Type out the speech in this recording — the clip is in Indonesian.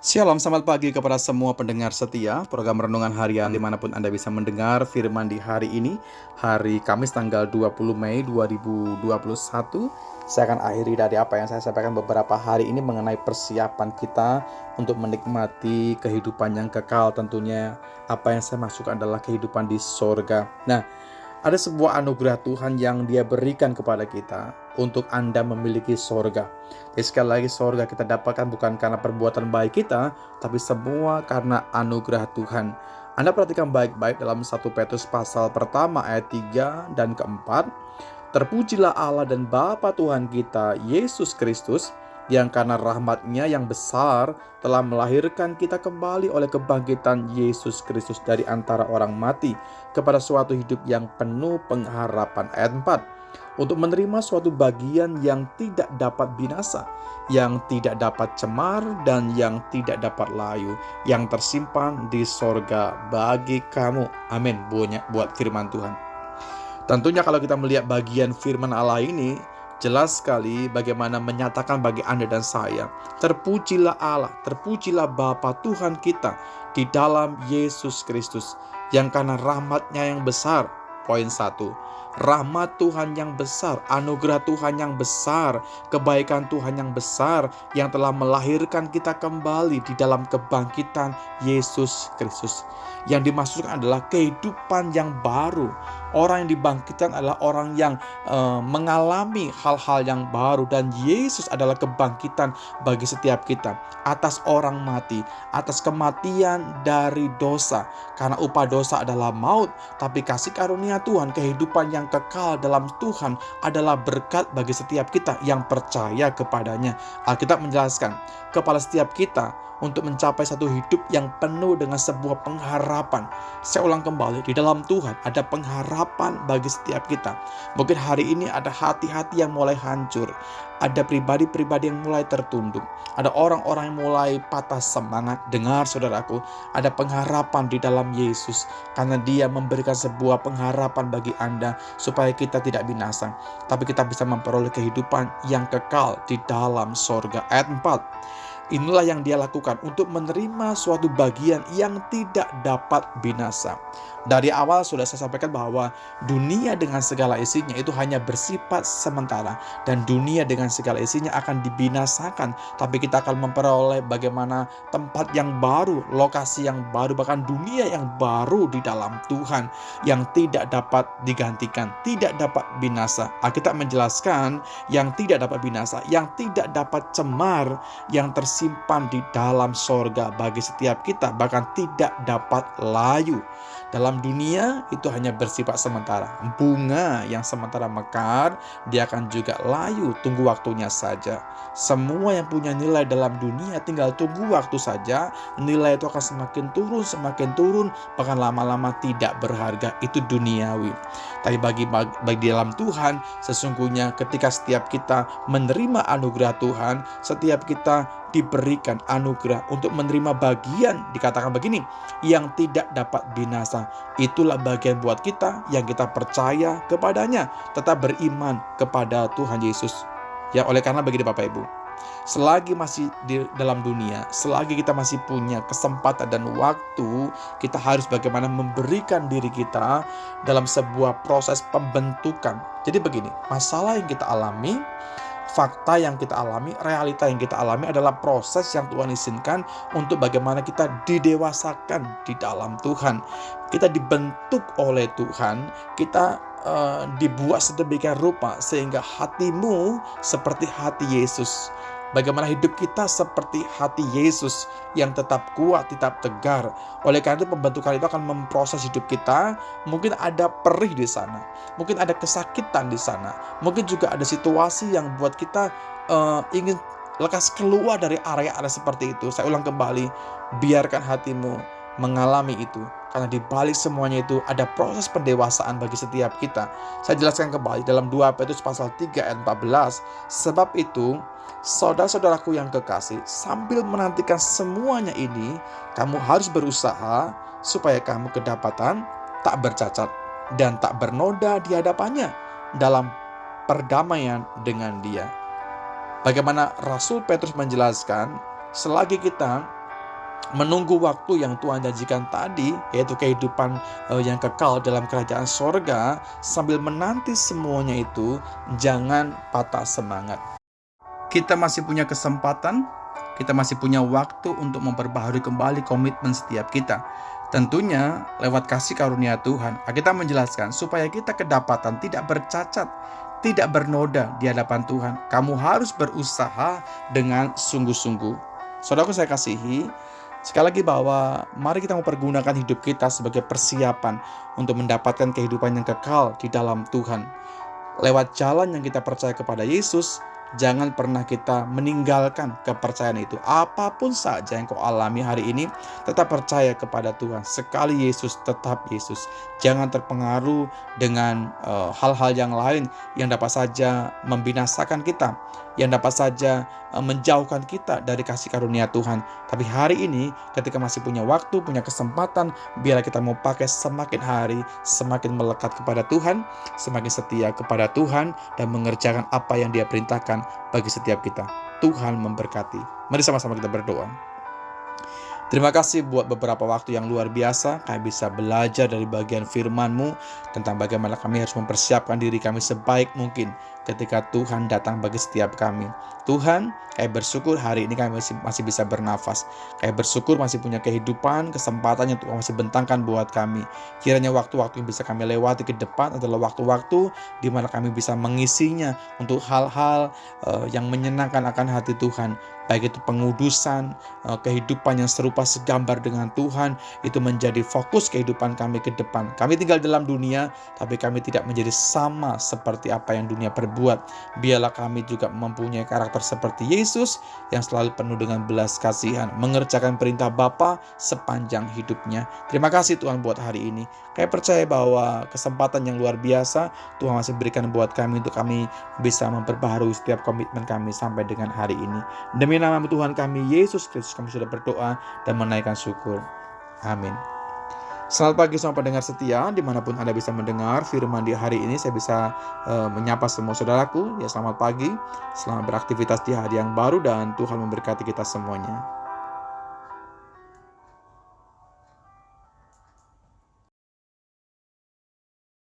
Shalom, selamat pagi kepada semua pendengar setia program Renungan Harian dimanapun Anda bisa mendengar firman di hari ini, hari Kamis tanggal 20 Mei 2021. Saya akan akhiri dari apa yang saya sampaikan beberapa hari ini mengenai persiapan kita untuk menikmati kehidupan yang kekal. Tentunya apa yang saya maksudkan adalah kehidupan di sorga. Nah, ada sebuah anugerah Tuhan yang Dia berikan kepada kita untuk Anda memiliki sorga. Jadi sekali lagi, sorga kita dapatkan bukan karena perbuatan baik kita, tapi semua karena anugerah Tuhan. Anda perhatikan baik-baik dalam 1 Petrus pasal pertama ayat 3 dan keempat. Terpujilah Allah dan Bapa Tuhan kita, Yesus Kristus, yang karena rahmat-Nya yang besar telah melahirkan kita kembali oleh kebangkitan Yesus Kristus dari antara orang mati kepada suatu hidup yang penuh pengharapan. Ayat 4. Untuk menerima suatu bagian yang tidak dapat binasa, yang tidak dapat cemar, dan yang tidak dapat layu, yang tersimpan di sorga bagi kamu. Amin. Buat firman Tuhan. Tentunya kalau kita melihat bagian firman Allah ini, jelas sekali bagaimana menyatakan bagi Anda dan saya, terpujilah Allah, terpujilah Bapa Tuhan kita di dalam Yesus Kristus, yang karena rahmat-Nya yang besar. Poin 1, rahmat Tuhan yang besar, anugerah Tuhan yang besar, kebaikan Tuhan yang besar, yang telah melahirkan kita kembali di dalam kebangkitan Yesus Kristus. Yang dimaksudkan adalah kehidupan yang baru. Orang yang dibangkitkan adalah orang yang mengalami hal-hal yang baru, dan Yesus adalah kebangkitan bagi setiap kita atas orang mati, atas kematian dari dosa, karena upah dosa adalah maut, tapi kasih karunia Tuhan, kehidupan yang kekal dalam Tuhan adalah berkat bagi setiap kita yang percaya kepadanya. Alkitab menjelaskan kepada setiap kita untuk mencapai satu hidup yang penuh dengan sebuah pengharapan. Saya ulang kembali, di dalam Tuhan ada pengharapan bagi setiap kita. Mungkin hari ini ada hati-hati yang mulai hancur, ada pribadi-pribadi yang mulai tertunduk, ada orang-orang yang mulai patah semangat. Dengar saudaraku, ada pengharapan di dalam Yesus, karena Dia memberikan sebuah pengharapan bagi Anda supaya kita tidak binasa, tapi kita bisa memperoleh kehidupan yang kekal di dalam sorga. Ayat 4. Inilah yang Dia lakukan untuk menerima suatu bagian yang tidak dapat binasa. Dari awal sudah saya sampaikan bahwa dunia dengan segala isinya itu hanya bersifat sementara, dan dunia dengan segala isinya akan dibinasakan. Tapi kita akan memperoleh bagaimana tempat yang baru, lokasi yang baru, bahkan dunia yang baru di dalam Tuhan yang tidak dapat digantikan, tidak dapat binasa. Alkitab menjelaskan yang tidak dapat binasa, yang tidak dapat cemar, yang tersimpan di dalam sorga bagi setiap kita, bahkan tidak dapat layu. Dalam dunia itu hanya bersifat sementara. Bunga yang sementara mekar, dia akan juga layu, tunggu waktunya saja. Semua yang punya nilai dalam dunia tinggal tunggu waktu saja. Nilai itu akan semakin turun, bahkan lama-lama tidak berharga. Itu duniawi. Tapi bagi dalam Tuhan, sesungguhnya ketika setiap kita menerima anugerah Tuhan, setiap kita diberikan anugerah untuk menerima bagian, dikatakan begini, yang tidak dapat binasa. Itulah bagian buat kita yang kita percaya kepadanya, tetap beriman kepada Tuhan Yesus. Ya, oleh karena begini Bapak Ibu, selagi masih di dalam dunia, selagi kita masih punya kesempatan dan waktu, kita harus bagaimana memberikan diri kita dalam sebuah proses pembentukan. Jadi begini, masalah yang kita alami, fakta yang kita alami, realita yang kita alami adalah proses yang Tuhan izinkan untuk bagaimana kita didewasakan di dalam Tuhan. Kita dibentuk oleh Tuhan, kita dibuat sedemikian rupa sehingga hatimu seperti hati Yesus. Bagaimana hidup kita seperti hati Yesus yang tetap kuat, tetap tegar. Oleh karena itu pembentukan itu akan memproses hidup kita. Mungkin ada perih di sana, mungkin ada kesakitan di sana, mungkin juga ada situasi yang buat kita ingin lekas keluar dari area-area seperti itu. Saya ulang kembali, biarkan hatimu mengalami itu, karena di balik semuanya itu ada proses pendewasaan bagi setiap kita. Saya jelaskan kembali dalam 2 Petrus pasal 3 ayat 14. Sebab itu, saudara-saudaraku yang kekasih, sambil menantikan semuanya ini, kamu harus berusaha supaya kamu kedapatan tak bercacat dan tak bernoda di hadapannya dalam perdamaian dengan Dia. Bagaimana Rasul Petrus menjelaskan, selagi kita menunggu waktu yang Tuhan janjikan tadi, yaitu kehidupan yang kekal dalam kerajaan sorga, sambil menanti semuanya itu, jangan patah semangat. Kita masih punya kesempatan, kita masih punya waktu untuk memperbaharui kembali komitmen setiap kita. Tentunya lewat kasih karunia Tuhan. Kita menjelaskan supaya kita kedapatan tidak bercacat, tidak bernoda di hadapan Tuhan. Kamu harus berusaha dengan sungguh-sungguh. Saudaraku saya kasihi, sekali lagi bahwa mari kita mempergunakan hidup kita sebagai persiapan untuk mendapatkan kehidupan yang kekal di dalam Tuhan. Lewat jalan yang kita percaya kepada Yesus, jangan pernah kita meninggalkan kepercayaan itu. Apapun saja yang kau alami hari ini, tetap percaya kepada Tuhan. Sekali Yesus, tetap Yesus. Jangan terpengaruh dengan hal-hal yang lain yang dapat saja membinasakan kita, yang dapat saja menjauhkan kita dari kasih karunia Tuhan. Tapi hari ini, ketika masih punya waktu, punya kesempatan, biarlah kita mau pakai semakin hari, semakin melekat kepada Tuhan, semakin setia kepada Tuhan, dan mengerjakan apa yang Dia perintahkan bagi setiap kita. Tuhan memberkati. Mari sama-sama kita berdoa. Terima kasih buat beberapa waktu yang luar biasa. Kami bisa belajar dari bagian firman-Mu tentang bagaimana kami harus mempersiapkan diri kami sebaik mungkin ketika Tuhan datang bagi setiap kami. Tuhan, kami bersyukur hari ini kami masih bisa bernafas. Kami bersyukur masih punya kehidupan, kesempatan yang Tuhan masih bentangkan buat kami. Kiranya waktu-waktu yang bisa kami lewati ke depan adalah waktu-waktu di mana kami bisa mengisinya untuk hal-hal yang menyenangkan akan hati Tuhan. Baik itu pengudusan, kehidupan yang serupa segambar dengan Tuhan, itu menjadi fokus kehidupan kami ke depan. Kami tinggal dalam dunia, tapi kami tidak menjadi sama seperti apa yang dunia perbuat. Biarlah kami juga mempunyai karakter seperti Yesus yang selalu penuh dengan belas kasihan, mengerjakan perintah Bapa sepanjang hidupnya. Terima kasih Tuhan buat hari ini. Kami percaya bahwa kesempatan yang luar biasa Tuhan masih berikan buat kami untuk kami bisa memperbaharui setiap komitmen kami sampai dengan hari ini. Demi nama Tuhan kami Yesus Kristus kami sudah berdoa dan menaikkan syukur. Amin. Selamat pagi semua pendengar setia, dimanapun Anda bisa mendengar firman di hari ini. Saya bisa menyapa semua saudaraku. Ya, selamat pagi, selamat beraktivitas di hari yang baru, dan Tuhan memberkati kita semuanya.